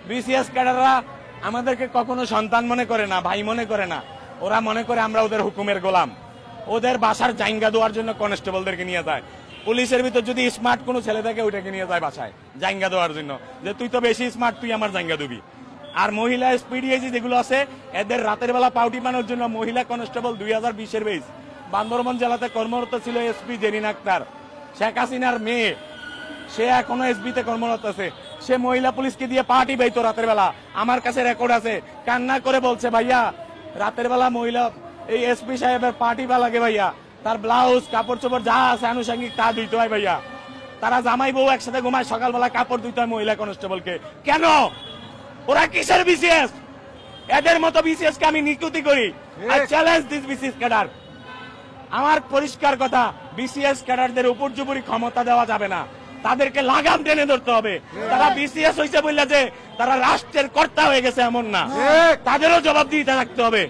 BCS ক্যাডাররা আমাদেরকে কখনো সন্তান মনে করে না, ভাই মনে করে না। ওরা মনে করে আমরা ওদের হুকুমের গোলাম। ওদের বাসার জাইঙ্গা দেওয়ার জন্য কনস্টেবলদেরকে নিয়ে যায়। পুলিশের ভিতর যদি স্মার্ট কোনো ছেলে থাকে ওইটাকে নিয়ে যায় বাসায় জাইঙ্গা দেওয়ার জন্য, যে তুই তো বেশি স্মার্ট, তুই আমার জাইঙ্গা দিবি। আর মহিলা এসপিডিএজি যেগুলো আছে, এদের রাতের বেলা পাউটি বানানোর জন্য মহিলা কনস্টেবল 2020-এর বেস বান্দরবান জেলাতে কর্মরত ছিল এসপি জেরিন আক্তার, শেখ হাসিনার মেয়ে। সে এখনো এসবিতে কর্মরত আছে। সে মহিলা পুলিশকে দিয়ে পার্টি বাইতো রাতের বেলা। আমার কাছে রেকর্ড আছে, কান্না করে বলছে, ভাইয়া রাতের বেলা মহিলা এই এসপি সাহেবের পার্টি বা লাগে ভাইয়া, তার ব্লাউজ কাপড় চোপড় যা আছে আনুষঙ্গিক তা ধুইতে হয় ভাইয়া। তারা জামাই বউ একসাথে ঘুমায়, সকালবেলা কাপড় ধুইতে হয় মহিলা কনস্টেবলকে। কেন? ওরা কিসের বিসিএস? এদের মতো বিসিএস কে আমি নিকুতি করি। I challenge this BCS cadre. আমার পরিষ্কার কথা, বিসিএস ক্যাডারদের উপর্যুপরি ক্ষমতা দেওয়া যাবে না, তাদেরকে লাগাম টেনে ধরতে হবে। তারা বিসিএস হয়েছে বললে যে তারা রাষ্ট্রের কর্তা হয়ে গেছে এমন না, তাদেরও জবাবদিহিতা রাখতে হবে।